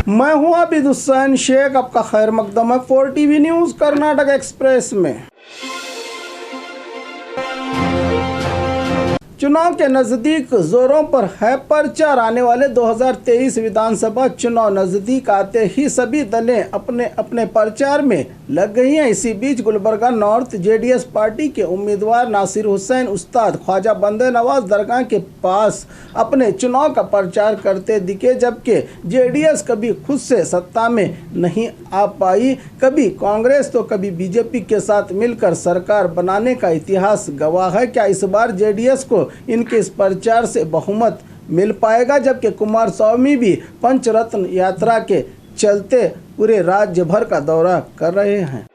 मैं हूं आबिद हुसैन शेख, आपका खैर मकदम है 4TV न्यूज़ कर्नाटक एक्सप्रेस में। चुनाव के नज़दीक जोरों पर है प्रचार। आने वाले 2023 विधानसभा चुनाव नज़दीक आते ही सभी दलें अपने अपने प्रचार में लग गई हैं। इसी बीच गुलबर्गा नॉर्थ जेडीएस पार्टी के उम्मीदवार नासिर हुसैन उस्ताद ख्वाजा बंदे नवाज दरगाह के पास अपने चुनाव का प्रचार करते दिखे, जबकि जेडीएस कभी खुद से सत्ता में नहीं आ पाई, कभी कांग्रेस तो कभी बीजेपी के साथ मिलकर सरकार बनाने का इतिहास गवाह है। क्या इस बार जेडीएस को इनके इस प्रचार से बहुमत मिल पाएगा? जबकि कुमारस्वामी भी पंचरत्न यात्रा के चलते पूरे राज्य भर का दौरा कर रहे हैं।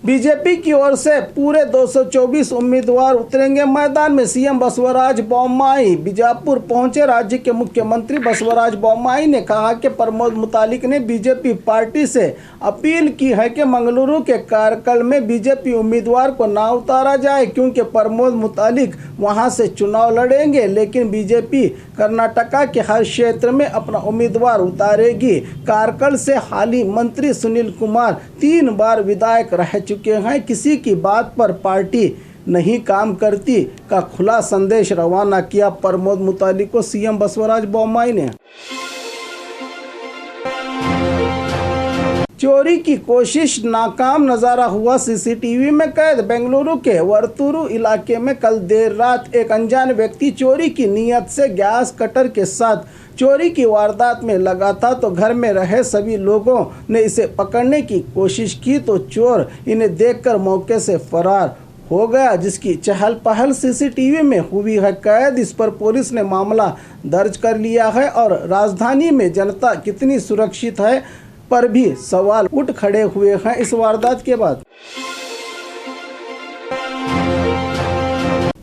बीजेपी की ओर से पूरे 224 उम्मीदवार उतरेंगे मैदान में। सीएम बसवराज बोम्माई बीजापुर पहुंचे। राज्य के मुख्यमंत्री बसवराज बोम्माई ने कहा कि प्रमोद मुतालिक ने बीजेपी पार्टी से अपील की है कि मंगलुरु के कार्यकाल में बीजेपी उम्मीदवार को ना उतारा जाए, क्योंकि प्रमोद मुतालिक वहां से चुनाव लड़ेंगे, लेकिन बीजेपी कर्नाटका के हर क्षेत्र में अपना उम्मीदवार उतारेगी। कार्यकाल से हाली मंत्री सुनील कुमार 3 बार विधायक रह चुके हैं। किसी की बात पर पार्टी नहीं काम करती का खुला संदेश रवाना किया प्रमोद मुतालिक को सीएम बसवराज बोम्माई ने। चोरी की कोशिश नाकाम, नज़ारा हुआ सीसीटीवी में कैद। बेंगलुरु के वर्तुरु इलाके में कल देर रात एक अनजान व्यक्ति चोरी की नीयत से गैस कटर के साथ चोरी की वारदात में लगा था, तो घर में रहे सभी लोगों ने इसे पकड़ने की कोशिश की तो चोर इन्हें देखकर मौके से फरार हो गया, जिसकी चहल पहल सीसीटीवी में हुई है कैद। इस पर पुलिस ने मामला दर्ज कर लिया है और राजधानी में जनता कितनी सुरक्षित है पर भी सवाल उठ खड़े हुए हैं इस वारदात के बाद।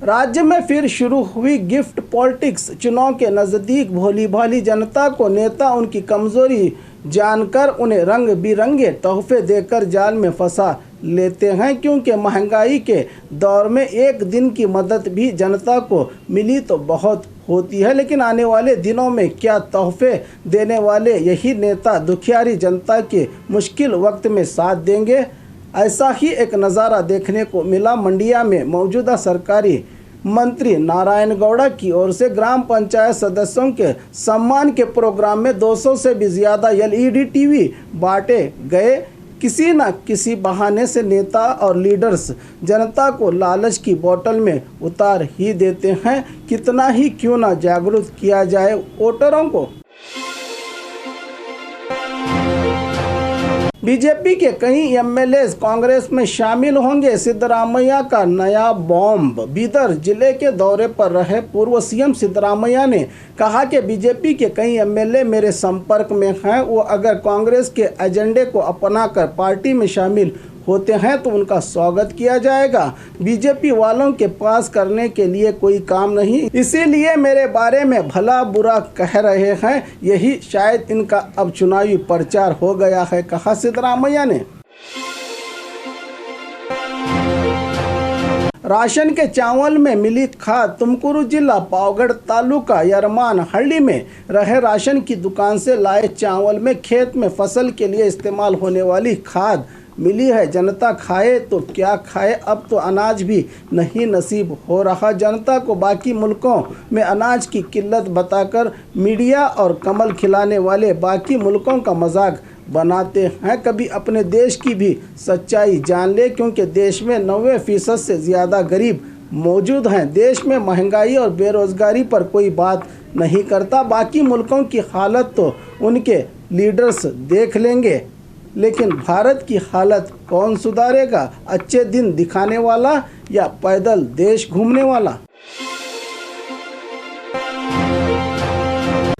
राज्य में फिर शुरू हुई गिफ्ट पॉलिटिक्स। चुनाव के नज़दीक भोली भाली जनता को नेता उनकी कमजोरी जानकर उन्हें रंग बिरंगे तोहफे देकर जाल में फंसा लेते हैं, क्योंकि महंगाई के दौर में एक दिन की मदद भी जनता को मिली तो बहुत होती है, लेकिन आने वाले दिनों में क्या तोहफे देने वाले यही नेता दुखियारी जनता के मुश्किल वक्त में साथ देंगे? ऐसा ही एक नज़ारा देखने को मिला मंडिया में। मौजूदा सरकारी मंत्री नारायण गौड़ा की ओर से ग्राम पंचायत सदस्यों के सम्मान के प्रोग्राम में 200 से भी ज़्यादा LED टीवी बांटे गए। किसी न किसी बहाने से नेता और लीडर्स जनता को लालच की बोतल में उतार ही देते हैं। कितना ही क्यों ना जागरूक किया जाए वोटरों को। बीजेपी के कई एमएलए कांग्रेस में शामिल होंगे। सिद्धरामैया का नया बॉम्ब। बीदर जिले के दौरे पर रहे पूर्व सीएम सिद्धरामैया ने कहा कि बीजेपी के कई एमएलए मेरे संपर्क में हैं। वो अगर कांग्रेस के एजेंडे को अपनाकर पार्टी में शामिल होते हैं तो उनका स्वागत किया जाएगा। बीजेपी वालों के पास करने के लिए कोई काम नहीं, इसीलिए मेरे बारे में भला बुरा कह रहे हैं। यही शायद इनका अब चुनावी प्रचार हो गया है, कहा सिद्धरामैया ने। राशन के चावल में मिली खाद। तुमकुरू जिला पावगढ़ तालुका यरमान हल्ली में रहे राशन की दुकान से लाए चावल में खेत में फसल के लिए इस्तेमाल होने वाली खाद मिली है। जनता खाए तो क्या खाए, अब तो अनाज भी नहीं नसीब हो रहा। जनता को बाकी मुल्कों में अनाज की किल्लत बताकर मीडिया और कमल खिलाने वाले बाकी मुल्कों का मजाक बनाते हैं। कभी अपने देश की भी सच्चाई जान ले, क्योंकि देश में 90% से ज़्यादा गरीब मौजूद हैं। देश में महंगाई और बेरोज़गारी पर कोई बात नहीं करता। बाकी मुल्कों की हालत तो उनके लीडर्स देख लेंगे, लेकिन भारत की हालत कौन सुधारेगा? अच्छे दिन दिखाने वाला या पैदल देश घूमने वाला?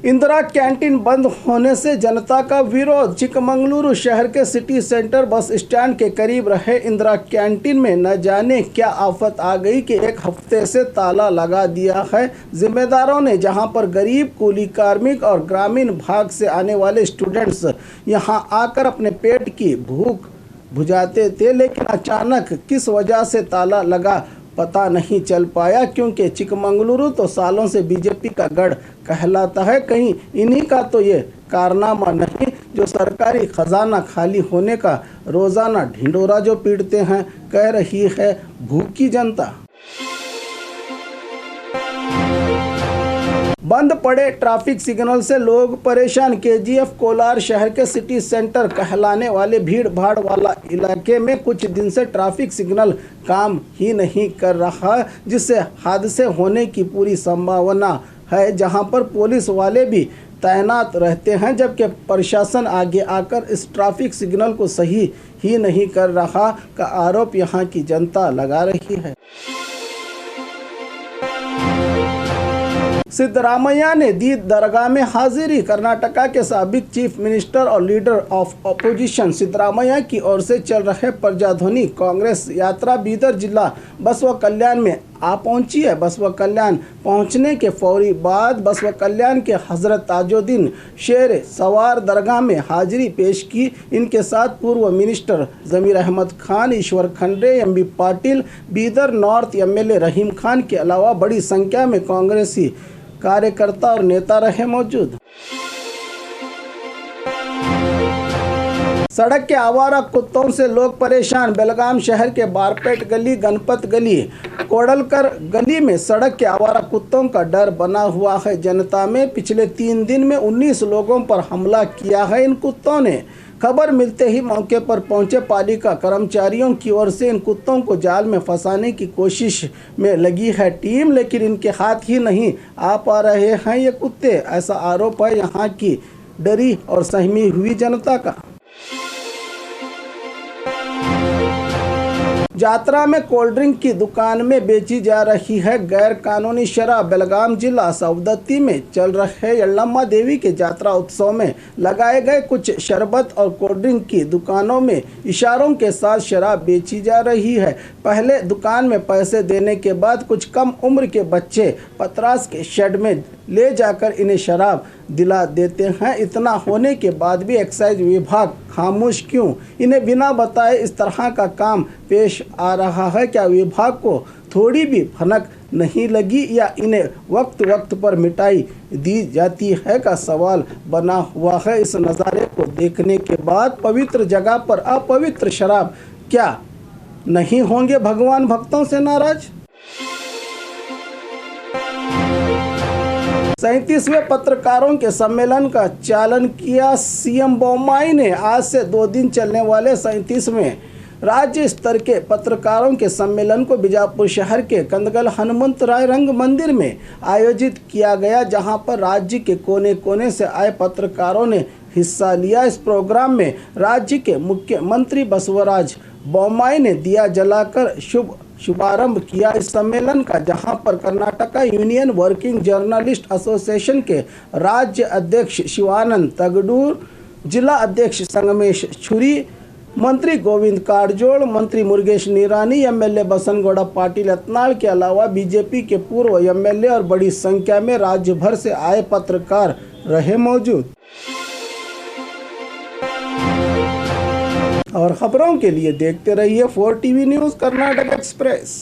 इंदिरा कैंटीन बंद होने से जनता का विरोध। चिकमंगलुरु शहर के सिटी सेंटर बस स्टैंड के करीब रहे इंदिरा कैंटीन में न जाने क्या आफत आ गई कि 1 हफ्ते से ताला लगा दिया है। जिम्मेदारों ने, जहां पर गरीब कूली कार्मिक और ग्रामीण भाग से आने वाले स्टूडेंट्स यहां आकर अपने पेट की भूख बुझाते थे, लेकिन अचानक किस वजह से ताला लगा पता नहीं चल पाया, क्योंकि चिकमंगलुरु तो सालों से बीजेपी का गढ़ कहलाता है। कहीं इन्हीं का तो ये कारनामा नहीं जो सरकारी खजाना खाली होने का रोजाना ढिंडोरा जो पीटते हैं, कह रही है भूखी जनता। बंद पड़े ट्रैफिक सिग्नल से लोग परेशान। केजीएफ कोलार शहर के सिटी सेंटर कहलाने वाले भीड़ भाड़ वाला इलाके में कुछ दिन से ट्रैफिक सिग्नल काम ही नहीं कर रहा, जिससे हादसे होने की पूरी संभावना है। जहां पर पुलिस वाले भी तैनात रहते हैं, जबकि प्रशासन आगे आकर इस ट्रैफिक सिग्नल को सही ही नहीं कर रहा का आरोप यहां की जनता लगा रही है। सिद्धरामैया ने दी दरगाह में हाजिरी। कर्नाटका के साबिक चीफ मिनिस्टर और लीडर ऑफ अपोजिशन सिद्धरामैया की ओर से चल रहे प्रजाध्वनि कांग्रेस यात्रा बीदर जिला बसवा कल्याण में आ पहुंची है। बसवा कल्याण पहुंचने के फौरी बाद बसवा कल्याण के हजरत ताजुद्दीन शेर सवार दरगाह में हाजिरी पेश की। इनके साथ पूर्व minister Zameer Ahmed Khan, Eshwar Khandre, MB Patil, Bidar north MLA Rahim Khan के अलावा बड़ी संख्या में कांग्रेसी कार्यकर्ता और नेता रहे मौजूद। सड़क के आवारा कुत्तों से लोग परेशान। बेलगाम शहर के बारपेट गली, गणपत गली, कोडलकर गली में सड़क के आवारा कुत्तों का डर बना हुआ है जनता में। पिछले 3 दिन में 19 लोगों पर हमला किया है इन कुत्तों ने। खबर मिलते ही मौके पर पहुंचे पालिका कर्मचारियों की ओर से इन कुत्तों को जाल में फंसाने की कोशिश में लगी है टीम, लेकिन इनके हाथ ही नहीं आ पा रहे हैं ये कुत्ते। ऐसा आरोप है यहाँ की डरी और सहमी हुई जनता का। यात्रा में कोल्ड ड्रिंक की दुकान में बेची जा रही है गैर कानूनी शराब। बेलगाम जिला सवदत्ती में चल रहे यल्लम्मा देवी के यात्रा उत्सव में लगाए गए कुछ शरबत और कोल्ड ड्रिंक की दुकानों में इशारों के साथ शराब बेची जा रही है। पहले दुकान में पैसे देने के बाद कुछ कम उम्र के बच्चे पतरास के शेड में ले जाकर इन्हें शराब दिला देते हैं। इतना होने के बाद भी एक्साइज विभाग खामोश क्यों? इन्हें बिना बताए इस तरह का काम पेश आ रहा है। क्या विभाग को थोड़ी भी भनक नहीं लगी या इन्हें वक्त वक्त पर मिटाई दी जाती है का सवाल बना हुआ है। इस नज़ारे को देखने के बाद पवित्र जगह पर अपवित्र शराब, क्या नहीं होंगे भगवान भक्तों से नाराज? 37वें पत्रकारों के सम्मेलन का चालन किया सीएम बोम्माई ने। आज से 2 दिन चलने वाले 37वें राज्य स्तर के पत्रकारों के सम्मेलन को बीजापुर शहर के कंदगल हनुमंतराय रंग मंदिर में आयोजित किया गया, जहां पर राज्य के कोने कोने से आए पत्रकारों ने हिस्सा लिया। इस प्रोग्राम में राज्य के मुख्यमंत्री बसवराज बोम्माई ने दिया जलाकर शुभारंभ किया इस सम्मेलन का, जहां पर Karnataka union working journalist association के राज्य अध्यक्ष शिवानंद तगडूर, जिला अध्यक्ष संगमेश छुरी, मंत्री गोविंद कारजोड़, मंत्री मुरुगेश निरानी, एमएलए बसनगौड़ा पाटिल यत्नाल के अलावा बीजेपी के पूर्व एमएलए और बड़ी संख्या में राज्य भर से आए पत्रकार रहे मौजूद। और खबरों के लिए देखते रहिए 4 टीवी न्यूज़ कर्नाटक एक्सप्रेस।